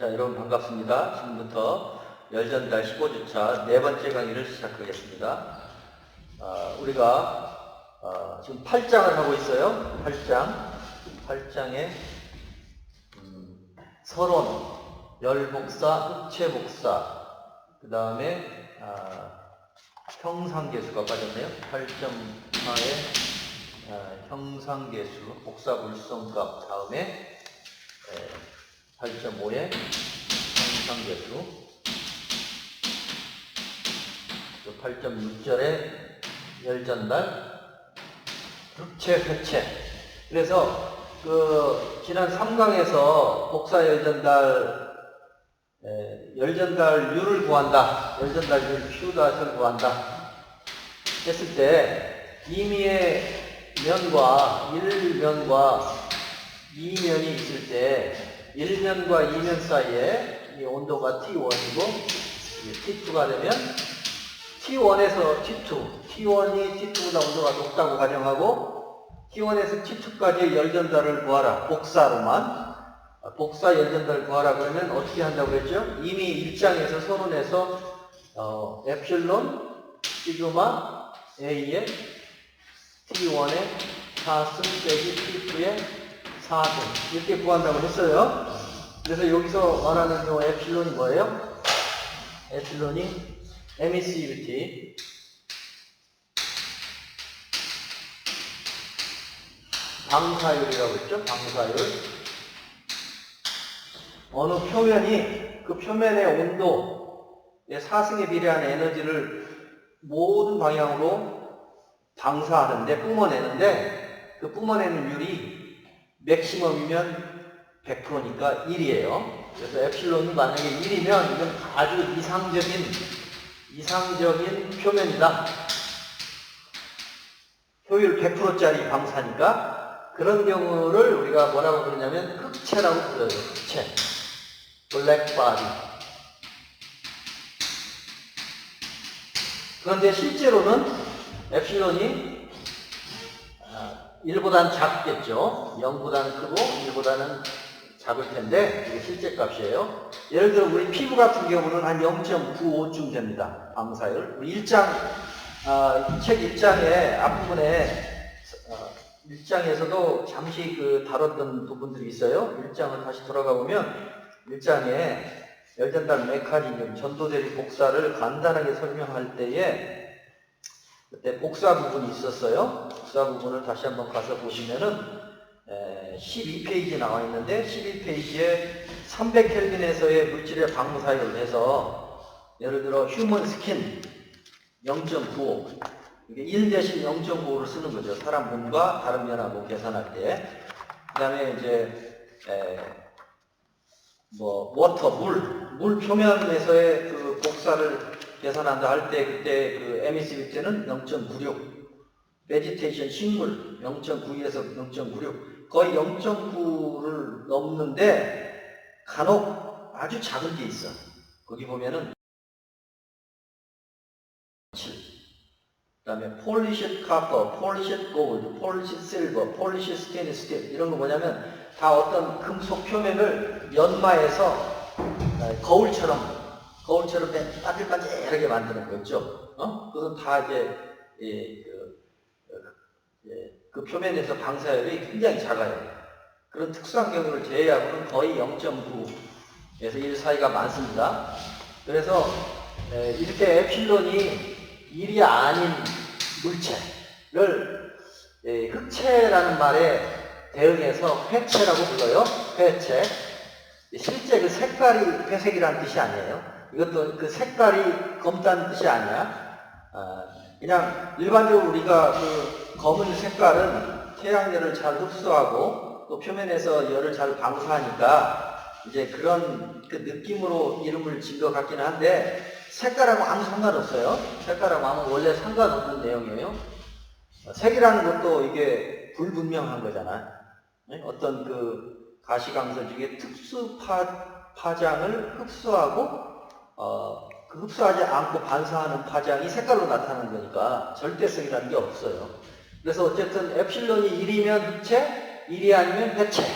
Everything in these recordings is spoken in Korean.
자, 여러분 반갑습니다. 지금부터 열전달 15주차 네 번째 강의를 시작하겠습니다. 우리가 지금 8장을 하고 있어요. 8장에 서론, 열복사, 흑체복사, 그 다음에 형상계수가 빠졌네요. 8.4에 형상계수, 복사불성값 다음에 8.5에 형상계수, 8.6절에 열전달, 흑체, 회체. 그래서 지난 3강에서 복사 열전달률을 구한다. 열전달률 Q-를 구한다. 했을 때 임의의 면과 1면과 2면이 있을 때 1면과 2면 사이에 이 온도가 T1이고 T2가 되면 T1에서 T2, T1이 T2보다 온도가 높다고 가정하고 T1에서 T2까지의 열전달을 구하라. 복사로만. 복사 열전달을 구하라 그러면 어떻게 한다고 했죠? 이미 1장에서 서론에서 에필론, 시그마, A에 T1에 4승 빼기 T2에 4승 이렇게 구한다고 했어요. 그래서 여기서 말하는 요 에필론이 뭐예요? 에필론이 에미시비티, 방사율이라고 했죠? 방사율. 어느 표면이 그 표면의 온도의 사승에 비례한 에너지를 모든 방향으로 방사하는데, 뿜어내는데, 그 뿜어내는 율이 맥시멈이면 100%니까 1이에요. 그래서 에필론이 만약에 1이면 이건 아주 이상적인 표면이다. 효율 100%짜리 방사니까 그런 경우를 우리가 뭐라고 부르냐면 흑체라고 불러요. 흑체. 블랙바디. 그런데 실제로는 에필론이 1보다는 작겠죠. 0보다는 크고 1보다는 작을 텐데 이게 실제 값이에요. 예를 들어 우리 피부 같은 경우는 한 0.95쯤 됩니다. 방사율. 우리 1장 책 1장의 앞부분에 1장에서도 잠시 다뤘던 부분들이 있어요. 1장을 다시 돌아가 보면 1장에 열전달 메커니즘, 전도대리 복사를 간단하게 설명할 때에 그때 복사 부분이 있었어요. 복사 부분을 다시 한번 가서 보시면은 12페이지 나와 있는데 12페이지에 300켈빈에서의 물질의 방사율을 해서 예를 들어 휴먼 스킨 0.95 이게 1 대신 0.5를 쓰는 거죠. 사람 몸과 다른 면하고 계산할 때. 그 다음에 이제 워터, 물 표면에서의 그 복사를 계산한다 할 때 그때 그 에미시비티는 0.96 베지테이션 식물 0.92에서 0.96 거의 0.9를 넘는데 간혹 아주 작은 게 있어. 거기 보면은 7. 그 다음에 폴리시 카퍼, 폴리시 골드, 폴리시 실버, 폴리시 스테인리스 스틸 이런 거 뭐냐면 다 어떤 금속 표면을 연마해서 거울처럼 반질반질하게 만드는 거죠. 그것은 다 이제 그 표면에서 방사율이 굉장히 작아요. 그런 특수한 경우를 제외하고는 거의 0.9에서 1 사이가 많습니다. 그래서 이렇게 에필론이 1이 아닌 물체를 흑체라는 말에 대응해서 회체라고 불러요. 회체. 실제 그 색깔이 회색이라는 뜻이 아니에요. 이것도 그 색깔이 검다는 뜻이 아니야. 그냥 일반적으로 우리가 그 검은 색깔은 태양열을 잘 흡수하고 또 표면에서 열을 잘 방사하니까 이제 그런 그 느낌으로 이름을 지은 것 같기는 한데 색깔하고 아무 상관없어요. 색깔하고 아무 원래 상관없는 내용이에요. 색이라는 것도 이게 불분명한 거잖아요. 어떤 그 가시광선 중에 특수 파장을 흡수하고 그 흡수하지 않고 반사하는 파장이 색깔로 나타나는 거니까 절대성이라는 게 없어요. 그래서 어쨌든 에필론이 1이면 흑체, 1이 아니면 회체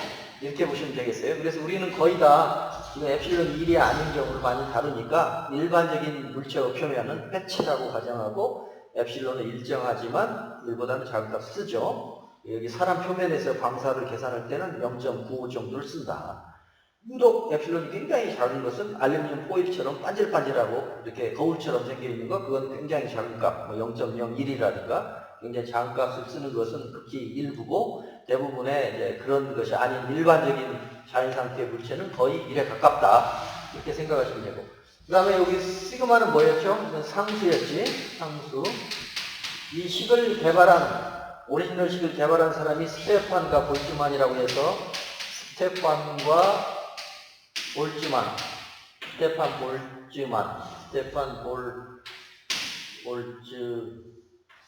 이렇게 보시면 되겠어요. 그래서 우리는 거의 다 지금 엡실론 1이 아닌 경우를 많이 다루니까 일반적인 물체의 표면은 패치라고 가정하고 엡실론은 일정하지만 1보다는 작은 값을 쓰죠. 여기 사람 표면에서 광사를 계산할 때는 0.95 정도를 쓴다. 유독 엡실론이 굉장히 작은 것은 알루미늄 포일처럼 반질반질하고 이렇게 거울처럼 생겨 있는 거, 그건 굉장히 작은 값, 뭐 0.01이라든가 굉장히 작은 값을 쓰는 것은 극히 일부고, 대부분의 이제 그런 것이 아닌 일반적인 자연 상태의 물체는 거의 1에 가깝다, 이렇게 생각하시면 되고. 그 다음에 여기 시그마는 뭐였죠? 이건 상수였지, 상수. 이 식을 개발한, 오리지널 식을 개발한 사람이 스테판과 볼츠만이라고 해서, 스테판 볼츠만,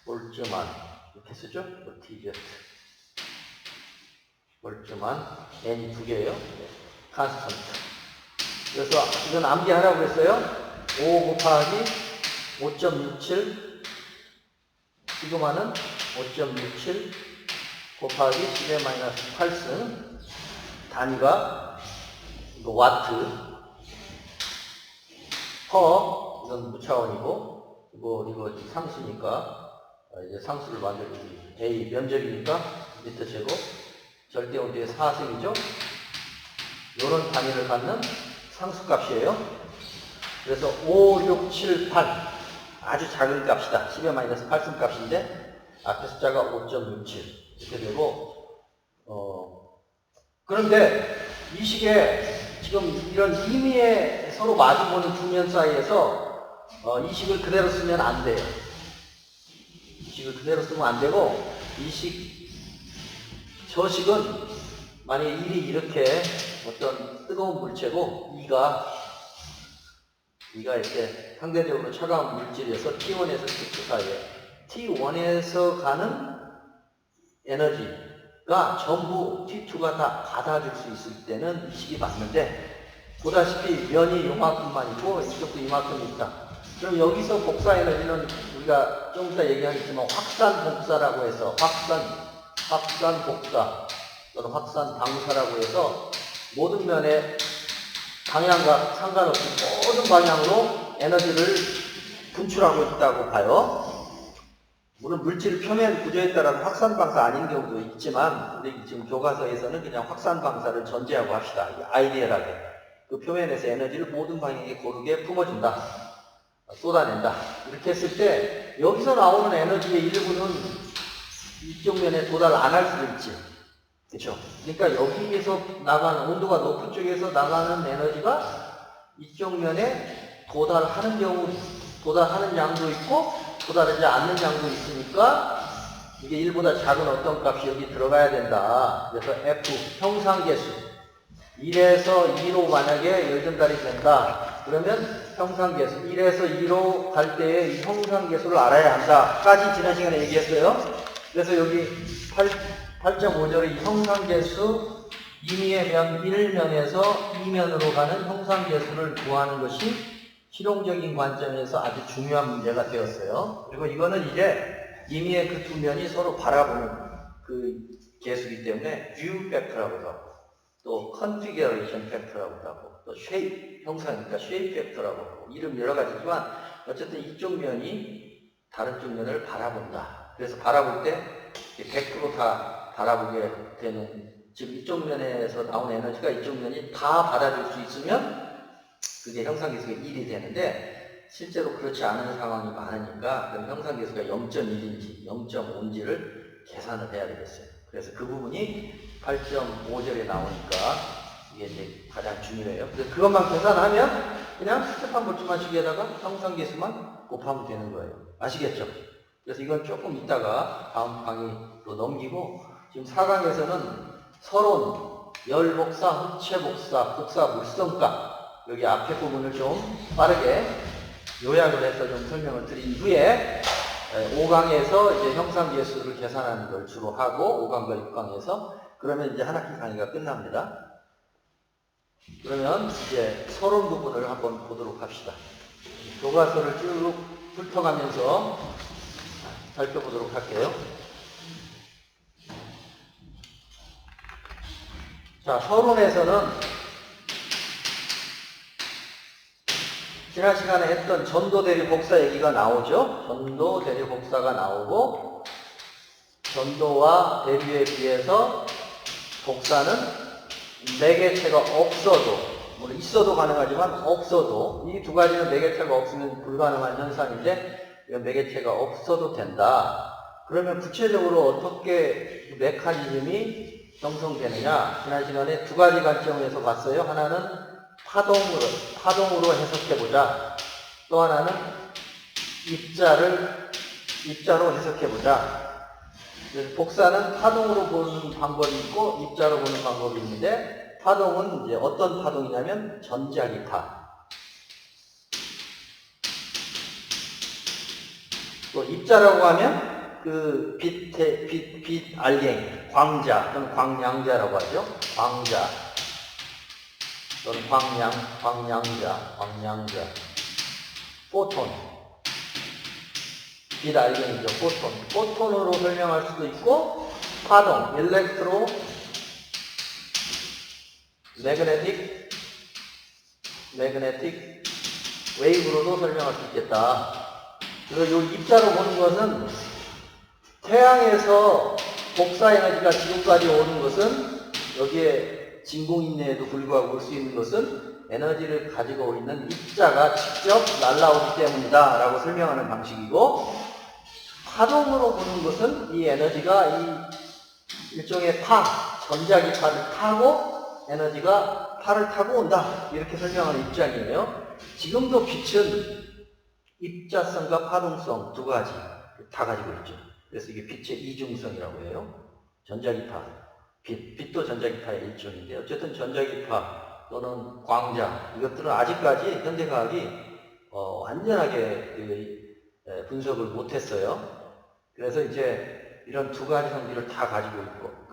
볼츠만 이렇게 쓰죠? 볼츠만, n이 두 개예요. 컨스턴트. 그래서 이건 암기하라고 했어요. 5 곱하기 5.67, 시그마는 5.67 곱하기 10의 마이너스 8승, 단위가 이거 와트, 퍼, 이건 무차원이고, 이거 상수니까, 이제 상수를 만들고, A 면적이니까, 미터 제곱, 절대 온도의 4승이죠? 요런 단위를 갖는 상수값이에요. 그래서 5, 6, 7, 8. 아주 작은 값이다. 10의 마이너스 8승 값인데, 앞에 숫자가 5.67. 이렇게 되고, 그런데 이 식에 지금 이런 임의에 서로 마주보는 두 면 사이에서 이 식을 그대로 쓰면 안 돼요. 이 식을 그대로 쓰면 안 되고, 저 식은 만약에 1이 이렇게 어떤 뜨거운 물체고 2가 이렇게 상대적으로 차가운 물질에서 T1에서 T2 사이에 T1에서 가는 에너지가 전부 T2가 다 받아줄 수 있을 때는 이 식이 맞는데, 보다시피 면이 요만큼만 있고 이쪽도 이만큼 있다. 그럼 여기서 복사 에너지는 우리가 좀 이따 얘기하겠지만 확산 복사라고 해서 확산 복사 또는 확산 방사라고 해서 모든 면에 방향과 상관없이 모든 방향으로 에너지를 분출하고 있다고 봐요. 물론 물질 표면 구조에 따라서 확산 방사 아닌 경우도 있지만, 우리 지금 교과서에서는 그냥 확산 방사를 전제하고 합시다. 아이디얼하게 그 표면에서 에너지를 모든 방향에 고르게 품어준다, 쏟아낸다. 이렇게 했을 때 여기서 나오는 에너지의 일부는 이쪽 면에 도달 안 할 수도 있지. 그렇죠? 그러니까 여기에서 나가는, 온도가 높은 쪽에서 나가는 에너지가 이쪽 면에 도달하는 양도 있고 도달하지 않는 양도 있으니까 이게 1보다 작은 어떤 값이 여기 들어가야 된다. 그래서 F 형상계수 1에서 2로 만약에 열전달이 된다. 그러면 형상계수 1에서 2로 갈 때의 이 형상계수를 알아야 한다 까지 지난 시간에 얘기했어요. 그래서 여기 8.5절의 이 형상계수 임의의 면 1면에서 2면으로 가는 형상계수를 구하는 것이 실용적인 관점에서 아주 중요한 문제가 되었어요. 그리고 이거는 이제 임의의 그 두 면이 서로 바라보는 그 계수이기 때문에 뷰 팩터라고도 하고, 또 컨피규레이션 팩터라고도 하고, 또 쉐입, 형상이니까 쉐입 팩터라고 하고, 이름 여러 가지지만 어쨌든 이쪽 면이 다른 쪽 면을 바라본다. 그래서 바라볼 때 100% 다 바라보게 되는, 즉 이쪽 면에서 나온 에너지가 이쪽 면이 다 받아줄 수 있으면 그게 형상계수가 1이 되는데, 실제로 그렇지 않은 상황이 많으니까 그럼 형상계수가 0.1인지 0.5인지를 계산을 해야 되겠어요. 그래서 그 부분이 8.5절에 나오니까 이게 이제 가장 중요해요. 그래서 그것만 계산하면 그냥 스테판 볼츠만 식에다가 형상계수만 곱하면 되는 거예요. 아시겠죠? 그래서 이건 조금 이따가 다음 강의로 넘기고, 지금 4강에서는 서론, 열복사, 흑체복사, 복사 물성값, 여기 앞에 부분을 좀 빠르게 요약을 해서 좀 설명을 드린 후에 5강에서 이제 형상계수를 계산하는 걸 주로 하고, 5강과 6강에서 그러면 이제 한 학기 강의가 끝납니다. 그러면 이제 서론 부분을 한번 보도록 합시다. 교과서를 쭉 훑어가면서 살펴보도록 할게요. 자, 서론에서는 지난 시간에 했던 전도 대리 복사 얘기가 나오죠. 전도 대리 복사가 나오고 전도와 대리에 비해서 복사는 매개체가 없어도, 물론 있어도 가능하지만 없어도, 이 두 가지는 매개체가 없으면 불가능한 현상인데 이건 매개체가 없어도 된다. 그러면 구체적으로 어떻게 메커니즘이 형성되느냐? 지난 시간에 두 가지 관점에서 봤어요. 하나는 파동으로 해석해보자. 또 하나는 입자로 해석해보자. 복사는 파동으로 보는 방법이 있고 입자로 보는 방법이 있는데, 파동은 이제 어떤 파동이냐면 전자기파. 또 입자라고 하면 그 빛 알갱이, 광자 또는 광량자라고 하죠. 광자 또는 광량자, 포톤, 빛 알갱이죠. 포톤으로 설명할 수도 있고, 파동, 일렉트로 매그네틱 웨이브로도 설명할 수 있겠다. 그리고 이 입자로 보는 것은 태양에서 복사 에너지가 지구까지 오는 것은, 여기에 진공인내에도 불구하고 올 수 있는 것은 에너지를 가지고 있는 입자가 직접 날아오기 때문이다 라고 설명하는 방식이고, 파동으로 보는 것은 이 에너지가 이 일종의 전자기파를 타고 에너지가 파를 타고 온다, 이렇게 설명하는 입장이에요. 지금도 빛은 입자성과 파동성 두 가지 다 가지고 있죠. 그래서 이게 빛의 이중성이라고 해요. 전자기파, 빛도 전자기파의 일종인데, 어쨌든 전자기파 또는 광자, 이것들은 아직까지 현대과학이 완전하게 분석을 못했어요. 그래서 이제 이런 두 가지 성질을 다 가지고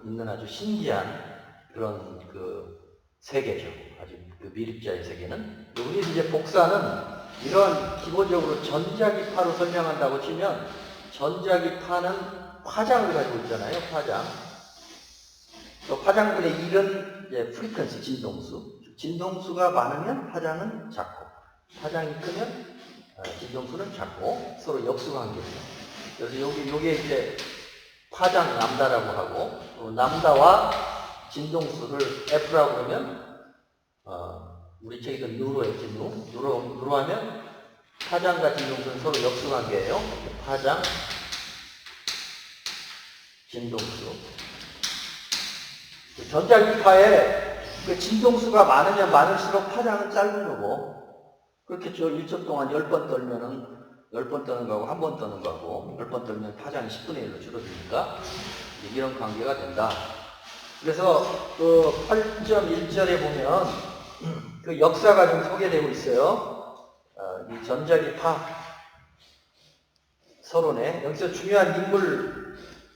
있는 아주 신기한 그런 그 세계죠. 아주 그 미립자의 세계는. 우리 이제 복사는 이런 기본적으로 전자기파로 설명한다고 치면, 전자기파는 파장을 가지고 있잖아요. 파장. 또 파장분의 1은 이제 프리퀀시, 진동수가 많으면 파장은 작고, 파장이 크면 진동수는 작고, 서로 역수관계죠. 그래서 요게 이제 파장 람다라고 하고, 또 람다와 진동수를 F라고 그러면 우리 책에서 누로했지. 누로 하면 파장과 진동수는 서로 역수관계예요. 파장, 진동수. 전자기파에 그 진동수가 많으면 많을수록 파장은 짧은 거고, 그렇겠죠. 일정 동안 10번 떨면은 10번 떠는 거하고 한 번 떠는 거하고, 10번 떨면 파장이 10분의 1로 줄어드니까 이런 관계가 된다. 그래서 그 8.1절에 보면 그 역사가 좀 소개되고 있어요. 이 전자기파 서론에 여기서 중요한 인물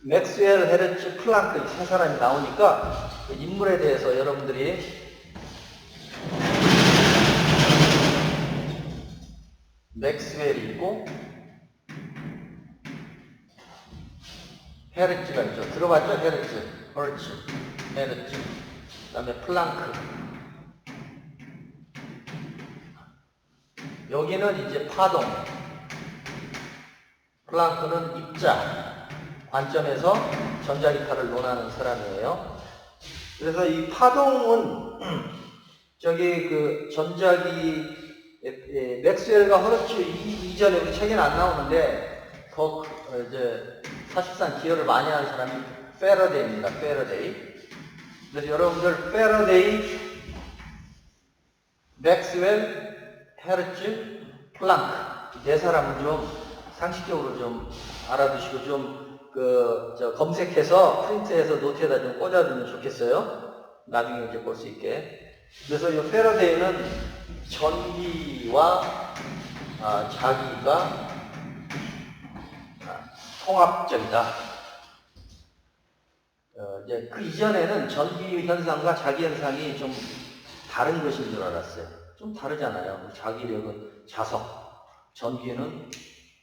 맥스웰, 헤르츠, 플랑크 이 세 사람이 나오니까 그 인물에 대해서 여러분들이 맥스웰이 있고 헤르츠가 있죠. 들어봤죠? 헤르츠. 그 다음에 플랑크. 여기는 이제 파동, 플랑크는 입자 관점에서 전자기파를 논하는 사람이에요. 그래서 이 파동은 저기 그 맥스웰과 허르츠 이전에 우리 책에는 안 나오는데 더 이제 사실상 기여를 많이 하는 사람이 패러데이입니다. 패러데이. 그래서 여러분들 패러데이, 맥스웰, 헤르츠, 플랑크 네 사람은 좀 상식적으로 좀 알아두시고 좀 검색해서 프린트해서 노트에다 좀 꽂아두면 좋겠어요. 나중에 이제 볼 수 있게. 그래서 이 패러데이는 전기와 자기가 통합적이다. 이제 그 이전에는 전기 현상과 자기 현상이 좀 다른 것인 줄 알았어요. 좀 다르잖아요. 자기력은 자석, 전기는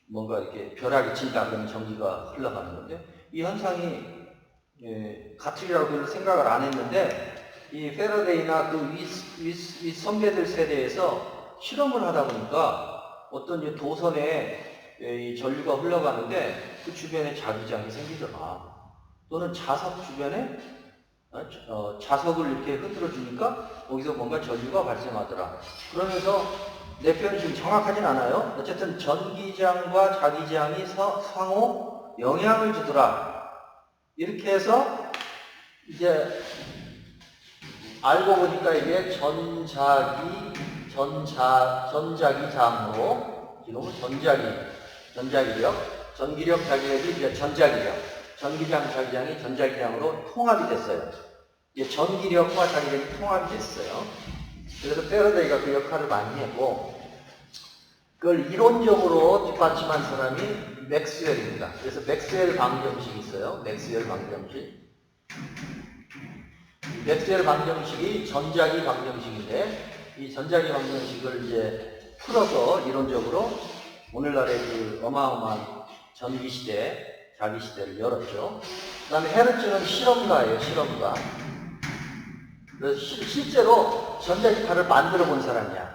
뭔가 이렇게 벼락이 친다 그러면 전기가 흘러가는 건데, 이 현상이 같으리라고 별로 생각을 안 했는데, 이 패러데이나 그 윗 선배들 세대에서 실험을 하다 보니까 어떤 이제 도선에 이 전류가 흘러가는데 그 주변에 자기장이 생기더라. 또는 자석 주변에 자석을 이렇게 흔들어 주니까 거기서 뭔가 전류가 발생하더라. 그러면서 내 표현이 지금 정확하진 않아요. 어쨌든 전기장과 자기장이 상호 영향을 주더라. 이렇게 해서 이제 알고 보니까 이게 전자기장으로, 지금은 전자기력, 전기력, 자기력이 이제 전자기력, 전기장, 자기장이 전자기장으로 통합이 됐어요. 이게 전기력과 자기력이 통합이 됐어요. 그래서 패러데이가 그 역할을 많이 했고, 그걸 이론적으로 뒷받침한 사람이 맥스웰입니다. 그래서 맥스웰 방정식이 있어요. 맥스웰 방정식. 맥스웰 방정식이 전자기 방정식인데, 이 전자기 방정식을 이제 풀어서 이론적으로 오늘날의 그 어마어마한 전기시대, 자기시대를 열었죠. 그 다음에 헤르츠는 실험가예요, 실험가. 그래서 실제로 전자기파를 만들어 본 사람이야.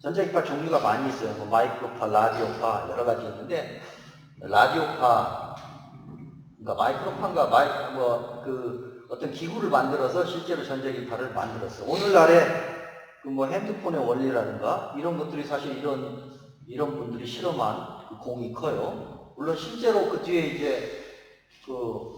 전자기파 종류가 많이 있어요. 뭐 마이크로파, 라디오파 여러 가지 있는데, 라디오파, 그러니까 마이크로파인가 어떤 기구를 만들어서 실제로 전자기파를 만들었어. 오늘날의 그 뭐 핸드폰의 원리라든가 이런 것들이 사실 이런 분들이 실험한 그 공이 커요. 물론 실제로 그 뒤에 이제 그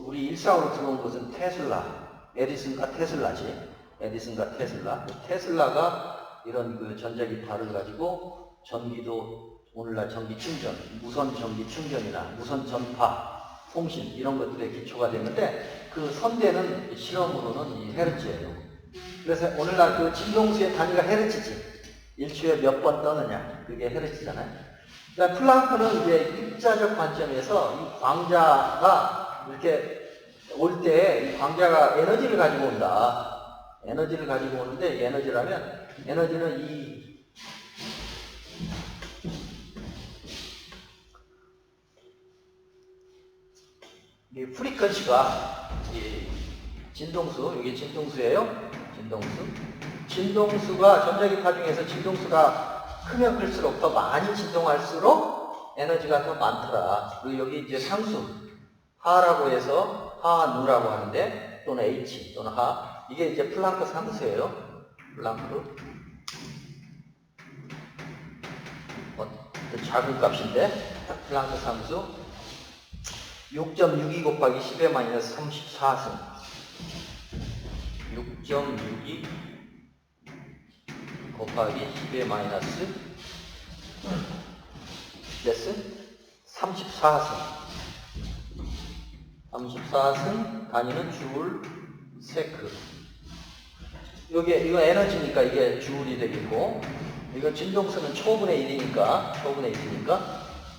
우리 일상으로 들어온 것은 테슬라, 에디슨과 테슬라지. 에디슨과 테슬라. 테슬라가 이런 그 전자기파를 가지고 전기도, 오늘날 전기 충전, 무선 전기 충전이나 무선 전파, 통신 이런 것들의 기초가 되는데, 그 선대는 실험으로는 이 헤르츠예요. 그래서 오늘날 그 진동수의 단위가 헤르츠지. 1초에 몇 번 떠느냐, 그게 헤르츠잖아요. 그러니까 플랑크는 이제 입자적 관점에서 이 광자가 이렇게 올 때 이 광자가 에너지를 가지고 온다. 에너지를 가지고 오는데, 에너지라면 에너지는 이 프리퀀시가 진동수, 이게 진동수예요. 진동수가 전자기파 중에서 진동수가 크면 클수록 더 많이 진동할수록 에너지가 더 많더라. 그리고 여기 이제 상수 하라고 해서 하, 누라고 하는데, 또는 H 또는 하, 이게 이제 플랑크 상수예요. 플랑크 작은 값인데 플랑크 상수 6.62 곱하기 10의 마이너스 34승 6.62 곱하기 10의 마이너스 몇 승? 34승 34승 단위는 줄 세크. 이거 에너지니까 이게 줄이 되겠고, 이건 진동수는 초분의 1이니까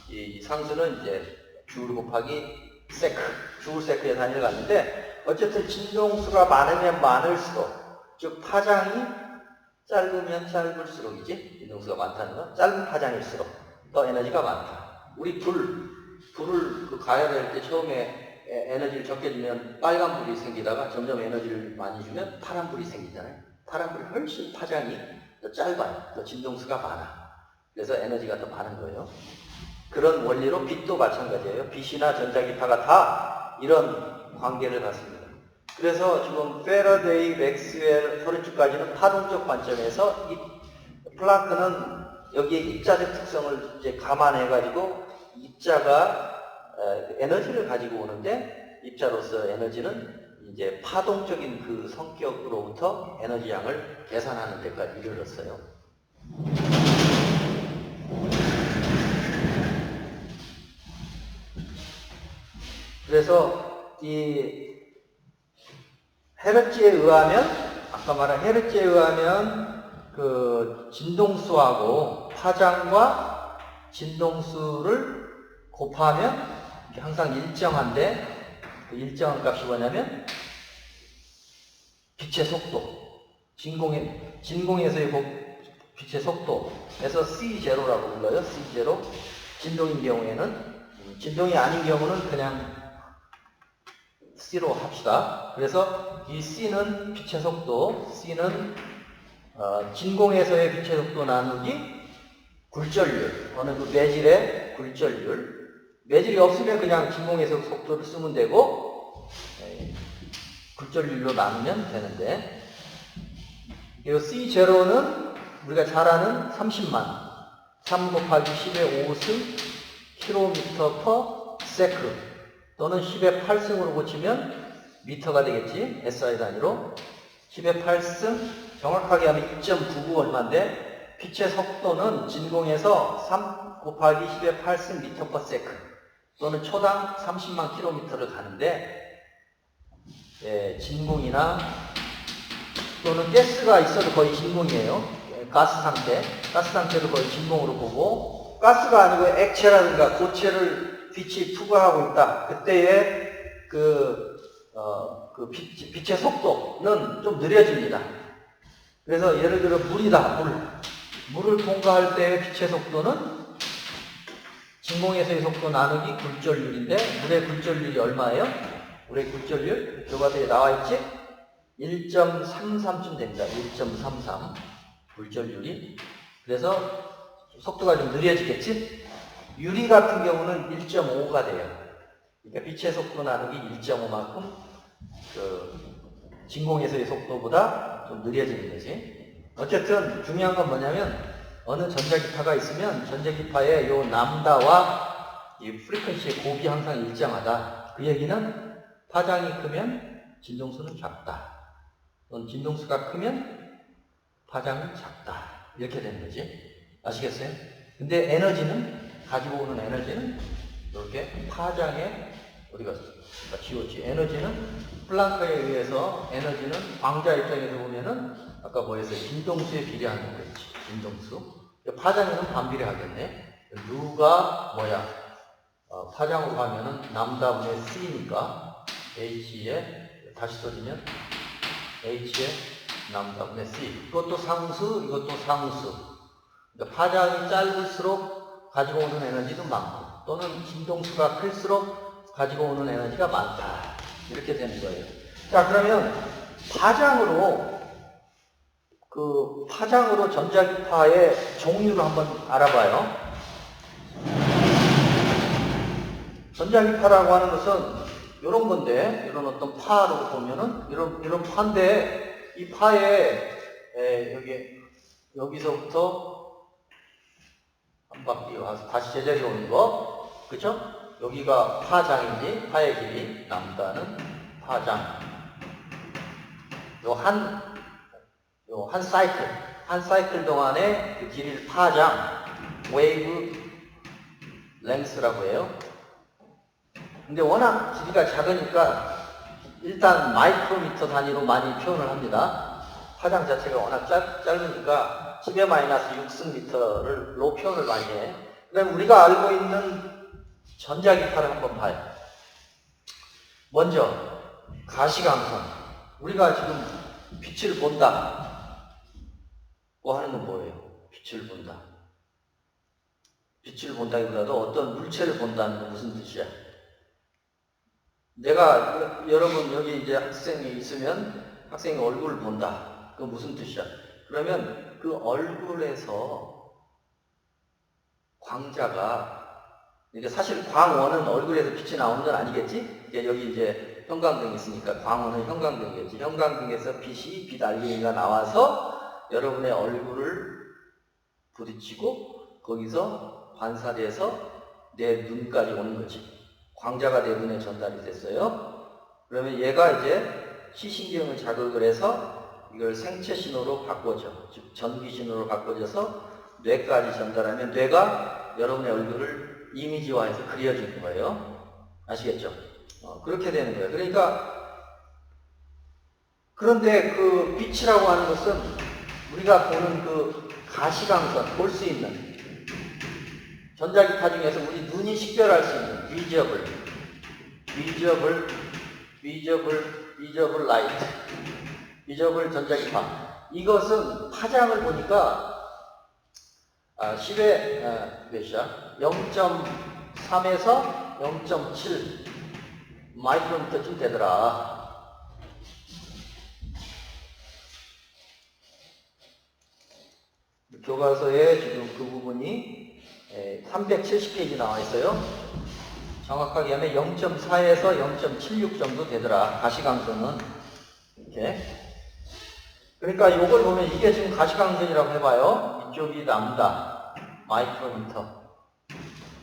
이 상수는 이제 줄 곱하기 세크, 줄 세크의 단위를 갖는데, 어쨌든 진동수가 많으면 많을수록, 즉 파장이 짧으면 짧을수록이지, 진동수가 많다는 건 짧은 파장일수록 더 에너지가 많다. 우리 불을 가열할 때 처음에 에너지를 적게 주면 빨간 불이 생기다가 점점 에너지를 많이 주면 파란 불이 생기잖아요. 파란 불이 훨씬 파장이 더 짧아요. 더 진동수가 많아. 그래서 에너지가 더 많은 거예요. 그런 원리로 빛도 마찬가지예요. 빛이나 전자기파가 다 이런 관계를 갖습니다. 그래서 지금 패러데이, 맥스웰, 헤르츠까지는 파동적 관점에서 이 플랑크는 여기에 입자적 특성을 이제 감안해가지고 입자가 에너지를 가지고 오는데, 입자로서 에너지는 이제 파동적인 그 성격으로부터 에너지 양을 계산하는 데까지 이르렀어요. 그래서 이 헤르츠에 의하면, 아까 말한 헤르츠에 의하면 그 진동수하고 파장과 진동수를 곱하면 항상 일정한데, 그 일정한 값이 뭐냐면 빛의 속도, 진공에서의 빛의 속도에서 C0라고 불러요. C0. 진동인 경우에는, 진동이 아닌 경우는 그냥 C로 합시다. 그래서 이 C는 빛의 속도, C는 진공에서의 빛의 속도 나누기 굴절률, 어느 그 매질의 굴절률. 매질이 없으면 그냥 진공에서 속도를 쓰면 되고 굴절률로 나누면 되는데, 이 C0는 우리가 잘 아는 30만 3 곱하기 10의 5승 km per sec 또는 10의 8승으로 고치면 미터가 되겠지. SI 단위로 10의 8승 정확하게 하면 2.99 얼마인데, 빛의 속도는 진공에서 3 곱하기 10의 8승 미터 per sec 또는 초당 30만 킬로미터를 가는데, 진공이나 또는 가스가 있어도 거의 진공이에요. 가스 상태도 거의 진공으로 보고, 가스가 아니고 액체라든가 고체를 빛이 투과하고 있다. 그때의 빛의 속도는 좀 느려집니다. 그래서 예를 들어 물이다, 물을 통과할 때의 빛의 속도는 진공에서의 속도 나누기 굴절률인데, 물의 굴절률이 얼마예요? 물의 굴절률 교과서에 나와있지? 1.33쯤 됩니다. 1.33 굴절률이. 그래서 속도가 좀 느려지겠지? 유리 같은 경우는 1.5가 돼요. 그러니까 빛의 속도 나누기 1.5만큼 진공에서의 속도보다 좀 느려지는 거지. 어쨌든 중요한 건 뭐냐면, 어느 전자기파가 있으면 전자기파의 요 람다와 이 프리퀀시의 곱이 항상 일정하다. 그 얘기는 파장이 크면 진동수는 작다. 또는 진동수가 크면 파장은 작다. 이렇게 되는 거지. 아시겠어요? 근데 에너지는, 가지고 오는 에너지는 이렇게 파장에, 우리가 지웠지. 에너지는 플랑크에 의해서, 에너지는 광자 입장에서 보면은 아까 뭐였어요? 진동수에 비례하는 거지. 진동수. 파장에는 반비례하겠네. U가 뭐야? 파장으로 가면은 람다분의 C니까 H에 다시 써주면 H에 람다분의 C. 이것도 상수, 이것도 상수. 그러니까 파장이 짧을수록 가지고 오는 에너지도 많고, 또는 진동수가 클수록 가지고 오는 에너지가 많다. 이렇게 되는 거예요. 자, 그러면 파장으로 전자기파의 종류를 한번 알아봐요. 전자기파라고 하는 것은 이런 건데, 이런 어떤 파로 보면은 이런 파인데, 이 파에 여기서부터 한 바퀴 와서 다시 제자리에 오는 거, 그쵸? 여기가 파장이지, 파의 길이, 람다는 파장. 한 사이클 동안에 그 길이를 파장, 웨이브 랭스라고 해요. 근데 워낙 길이가 작으니까 일단 마이크로미터 단위로 많이 표현을 합니다. 파장 자체가 워낙 짧으니까 10의 마이너스 6승미터로 표현을 많이 해. 그럼 우리가 알고 있는 전자기파를 한번 봐요. 먼저 가시광선. 우리가 지금 빛을 본다 고 하는 건 뭐예요? 빛을 본다. 빛을 본다기보다도 어떤 물체를 본다는 건 무슨 뜻이야? 여러분 여기 이제 학생이 있으면 학생의 얼굴을 본다. 그건 무슨 뜻이야? 그러면 그 얼굴에서 광자가, 그러니까 사실 광원은 얼굴에서 빛이 나오는 건 아니겠지? 여기 이제 형광등이 있으니까 광원은 형광등이겠지. 형광등에서 빛 알갱이가 나와서 여러분의 얼굴을 부딪히고 거기서 반사돼서 내 눈까지 오는 거지. 광자가 내 눈에 전달이 됐어요. 그러면 얘가 이제 시신경을 자극을 해서 이걸 생체 신호로 바꿔줘. 즉 전기 신호로 바꿔줘서 뇌까지 전달하면 뇌가 여러분의 얼굴을 이미지화해서 그려주는 거예요. 아시겠죠? 그렇게 되는 거예요. 그런데 그 빛이라고 하는 것은 우리가 보는 그 가시광선, 볼 수 있는 전자기파 중에서 우리 눈이 식별할 수 있는 비저블 라이트, 비저블 전자기파. 이것은 파장을 보니까 10의 몇이야? 0.3에서 0.7 마이크로미터쯤 되더라. 교과서에 지금 그 부분이 370페이지 나와 있어요. 정확하게 하면 0.4에서 0.76 정도 되더라. 가시광선은. 이렇게. 그러니까 이걸 보면 이게 지금 가시광선이라고 해봐요. 이쪽이 남다. 마이크로미터.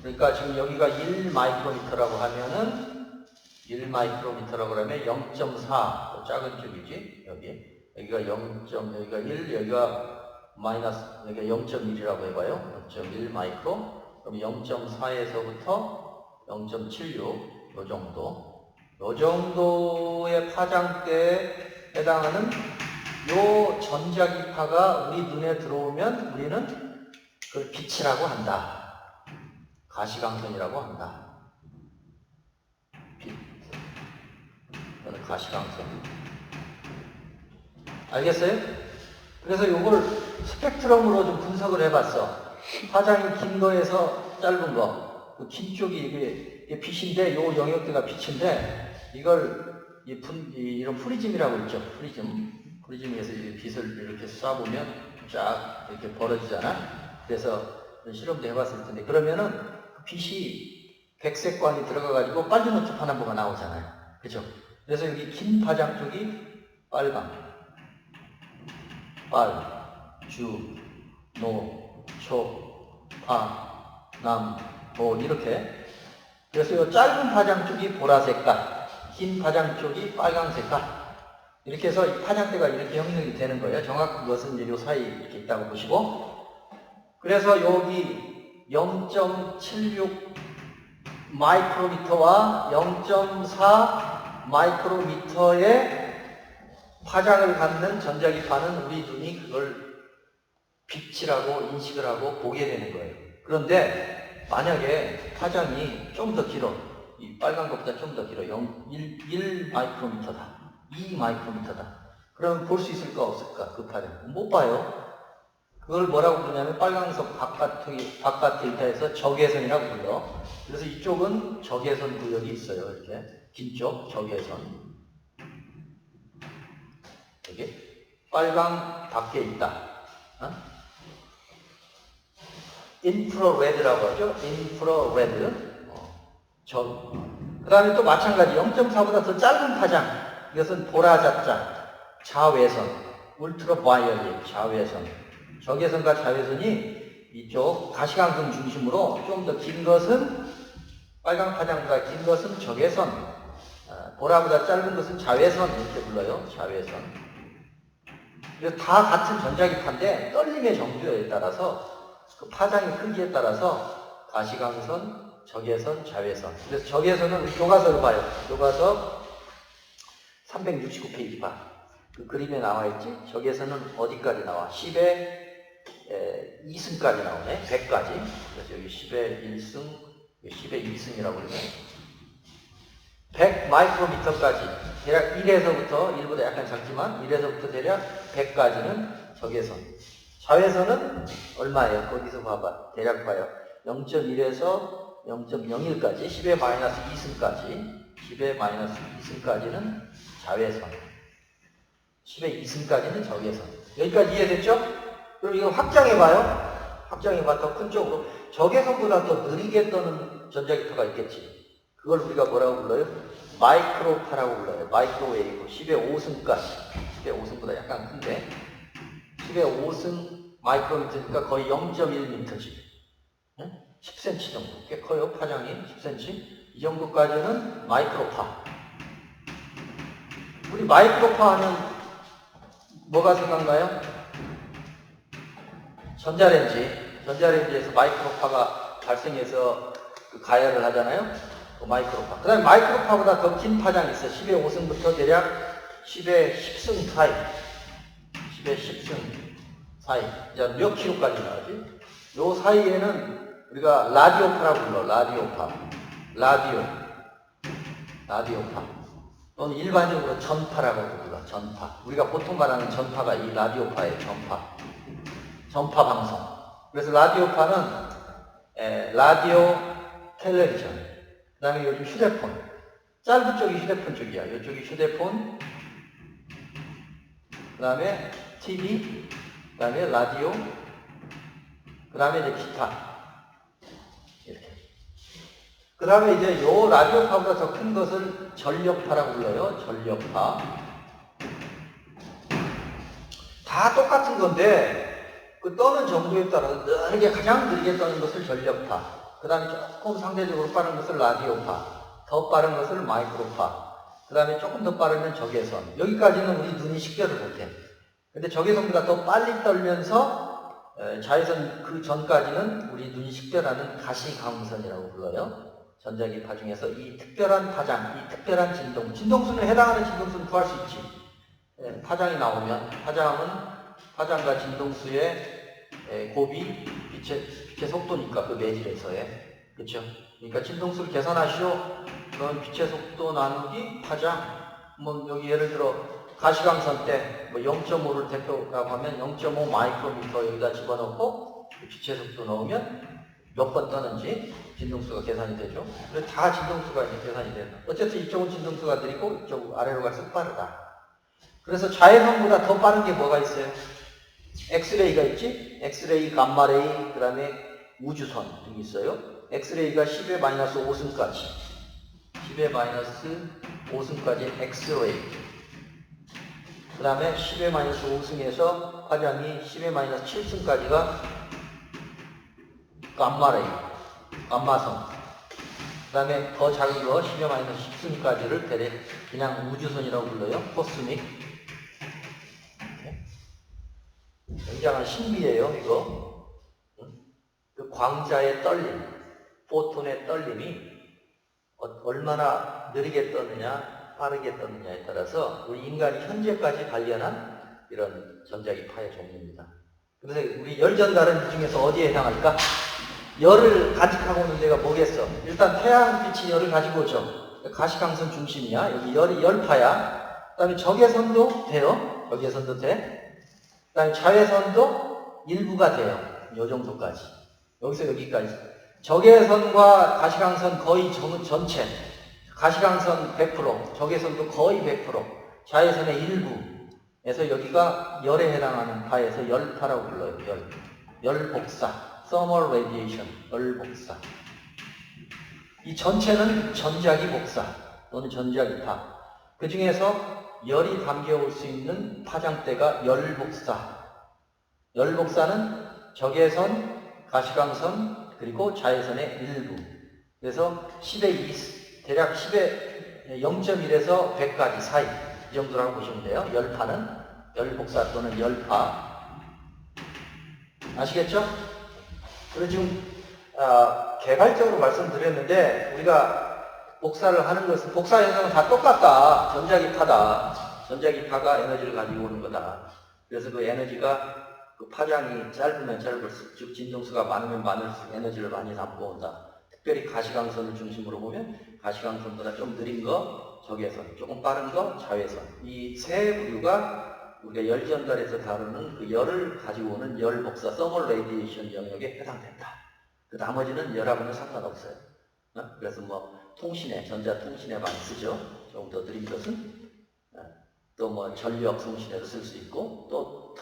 그러니까 지금 여기가 1 마이크로미터라고 하면은 1 마이크로미터라고 하면 0.4. 작은 쪽이지. 여기가 0. 여기가 1, 여기가 마이너스, 여기가 0.1이라고 해봐요. 0.1 마이크로. 그럼 0.4에서부터 0.76, 요 정도. 요 정도의 파장대에 해당하는 요 전자기파가 우리 눈에 들어오면 우리는 그걸 빛이라고 한다. 가시광선이라고 한다. 빛. 이거는 가시광선. 알겠어요? 그래서 요걸 스펙트럼으로 좀 분석을 해봤어. 파장이 긴 거에서 짧은 거. 그 긴 쪽이 이게 빛인데, 요 영역대가 빛인데, 이걸, 이런 프리즘이라고 있죠. 프리즘에서 빛을 이렇게 쏴보면 쫙 이렇게 벌어지잖아. 그래서 실험도 해봤을 텐데, 그러면은 그 빛이 백색광이 들어가가지고 빨주노초 파남보가 나오잖아요. 그죠? 그래서 여기 긴 파장 쪽이 빨강, 주, 노, 초, 파, 남, 이렇게. 그래서 이 짧은 파장 쪽이 보라색깔, 긴 파장 쪽이 빨강색깔. 이렇게 해서 이 파장대가 이렇게 형성이 되는 거예요. 정확한 것은 이제 요 사이 이렇게 있다고 보시고. 그래서 여기 0.76 마이크로미터와 0.4 마이크로미터의 파장을 갖는 전자기파는 우리 눈이 그걸 빛이라고 인식을 하고 보게 되는 거예요. 그런데 만약에 파장이 좀 더 길어. 이 빨간 것보다 좀 더 길어. 1 마이크로미터다. 2 마이크로미터다. 그러면 볼 수 있을까 없을까? 그 파장. 못 봐요. 그걸 뭐라고 부르냐면 빨간색 바깥 데이터에서 적외선이라고 불러. 그래서 이쪽은 적외선 구역이 있어요. 이렇게. 긴 쪽 적외선. 여기. 빨강 밖에 있다. 인프라레드라고 하죠. 인프라레드. 그 다음에 또 마찬가지 0.4보다 더 짧은 파장. 이것은 보라자자, 자외선, 울트라바이올릿, 자외선. 적외선과 자외선이 이쪽 가시광선 중심으로 좀 더 긴 것은 빨강 파장보다 긴 것은 적외선, 보라보다 짧은 것은 자외선 이렇게 불러요. 자외선. 그래서 다 같은 전자기파인데 떨림의 정도에 따라서 그 파장의 크기에 따라서 가시광선, 적외선, 자외선. 그래서 적외선은 우리 교과서를 봐요. 교과서 369페이지 봐. 그 그림에 나와 있지? 적외선은 어디까지 나와? 10의 2승까지 나오네. 100까지. 그래서 여기 10의 1승, 10의 2승이라고 그러면 100 마이크로미터까지. 대략 1에서부터, 1보다 약간 작지만 1에서부터 대략 100까지는 적외선. 자외선은 얼마예요? 거기서 봐봐. 대략 봐요. 0.1에서 0.01까지, 10의 마이너스 2승까지, 10의 마이너스 2승까지는 자외선. 10의 2승까지는 적외선. 여기까지 이해됐죠? 그럼 이거 확장해봐요. 확장해봐. 더 큰 쪽으로. 적외선보다 더 느리게 떠는 전자기파가 있겠지. 그걸 우리가 뭐라고 불러요? 마이크로파라고 불러요. 마이크로웨이브. 10의 5승까지. 10의 5승보다 약간 큰데. 10의 5승 마이크로미터니까 거의 0.1m지. 10cm 정도. 꽤 커요. 파장이 10cm. 이 정도까지는 마이크로파. 우리 마이크로파 하면 뭐가 생각나요? 전자레인지. 전자레인지에서 마이크로파가 발생해서 그 가열을 하잖아요. 그 마이크로파. 그 다음에 마이크로파보다 더 긴 파장이 있어요. 10의 5승부터 대략 10의 10승 사이. 10의 10승 사이. 이제 몇 킬로까지 나오지? 요 사이에는 우리가 라디오파라고 불러. 라디오파. 라디오파. 또는 일반적으로 전파라고 불러. 전파. 우리가 보통 말하는 전파가 이 라디오파의 전파 방송. 그래서 라디오파는 라디오 텔레비전. 그 다음에 요즘 휴대폰. 짧은 쪽이 휴대폰 쪽이야. 이쪽이 휴대폰. 그 다음에 TV. 그 다음에 라디오, 그 다음에 이제 기타. 이렇게. 그 다음에 이제 요 라디오파보다 더 큰 것을 전력파라고 불러요. 전력파. 다 똑같은 건데, 그 떠는 정도에 따라서 느리게, 가장 느리게 떠는 것을 전력파. 그 다음에 조금 상대적으로 빠른 것을 라디오파. 더 빠른 것을 마이크로파. 그 다음에 조금 더 빠르면 적외선. 여기까지는 우리 눈이 식별을 못해. 근데 적외선보다 더 빨리 떨면서 자외선 그 전까지는 우리 눈이 식별하는 가시광선이라고 불러요. 전자기파 중에서 이 특별한 파장, 이 특별한 진동, 진동수는 해당하는 진동수는 구할 수 있지. 파장이 나오면, 파장과 진동수의 곱이 빛의 속도니까 그 매질에서의. 그렇죠? 그러니까 진동수를 계산하시오. 그럼 빛의 속도 나누기 파장. 뭐 여기 예를 들어 가시광선 때 뭐 0.5를 대표라고 하면 0.5 마이크로미터 여기다 집어넣고 빛의 속도 넣으면 몇 번 떠는지 진동수가 계산이 되죠. 그래서 다 진동수가 이제 계산이 돼요. 어쨌든 이쪽은 진동수가 느리고 이쪽 아래로 갈수록 빠르다. 그래서 자외선보다 더 빠른 게 뭐가 있어요? 엑스레이가 있지? 엑스레이, 감마레이, 그 다음에 우주선 등이 있어요. 엑스레이가 10의 마이너스 5승까지. 10의 마이너스 5승까지 엑스레이. 그 다음에 10의 마이너스 5승에서 파장이 10의 마이너스 7승까지가 감마레이, 감마선. 그 다음에 더 작은 거 10의 마이너스 10승까지를 대략 그냥 우주선이라고 불러요. 코스믹. 굉장한 신비예요, 이거. 그 광자의 떨림, 포톤의 떨림이 얼마나 느리게 떠느냐, 빠르게 떠느냐에 따라서 우리 인간이 현재까지 발견한 이런 전자기파의 종류입니다. 그래서 우리 열 전달은 이 중에서 어디에 해당할까? 열을 간직하고 있는 데가 뭐겠어? 일단 태양빛이 열을 가지고 오죠. 가시광선 중심이야. 여기 열이 열파야. 그 다음에 적외선도 돼요. 적외선도 돼. 그 다음에 자외선도 일부가 돼요. 요 정도까지. 여기서 여기까지. 적외선과 가시광선 거의 전체. 가시광선 100%, 적외선도 거의 100%, 자외선의 일부에서 여기가 열에 해당하는 파에서 열파라고 불러요. 열복사. Thermal Radiation, 열복사. 이 전체는 전자기 복사 또는 전자기파. 그 중에서 열이 담겨올 수 있는 파장대가 열복사. 열복사는 적외선, 가시광선, 그리고 자외선의 일부. 그래서 10의 2, 대략 10의 0.1에서 100까지 사이. 이 정도라고 보시면 돼요. 열파는 열복사 또는 열파. 아시겠죠? 그리고 지금 개발적으로 말씀드렸는데 우리가 복사를 하는 것은 복사 현상은 다 똑같다. 전자기파다. 전자기파가 에너지를 가지고 오는 거다. 그래서 그 에너지가 그 파장이 짧으면 짧을수록 즉 진동수가 많으면 많을수록 에너지를 많이 담고 온다. 특별히 가시광선을 중심으로 보면 가시광선보다 좀 느린 거 적외선, 조금 빠른 거 자외선. 이 세 부류가 우리가 열 전달에서 다루는 그 열을 가지고 오는 열 복사, 서멀 레디에이션 영역에 해당된다. 그 나머지는 열하고는 상관없어요. 그래서 뭐 통신에, 전자통신에 많이 쓰죠. 조금 더 느린 것은 또 뭐 전력 통신에도 쓸 수 있고 또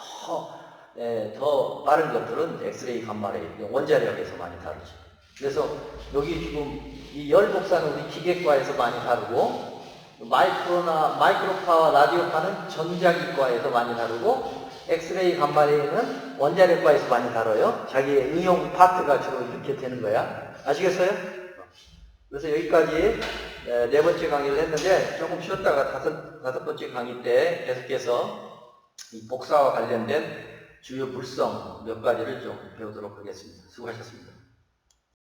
더 빠른 것들은 엑스레이, 감마레이, 원자력에서 많이 다루죠. 그래서 여기 지금 이 열 복사는 우리 기계과에서 많이 다루고 마이크로파와 라디오파는 전자기과에서 많이 다루고 엑스레이, 감마레이는 원자력과에서 많이 다뤄요. 자기의 응용 파트가 주로 이렇게 되는 거야. 아시겠어요? 그래서 여기까지 네 번째 강의를 했는데 조금 쉬었다가 다섯 번째 강의 때 계속해서 이 복사와 관련된 주요 물성 몇 가지를 좀 배우도록 하겠습니다. 수고하셨습니다.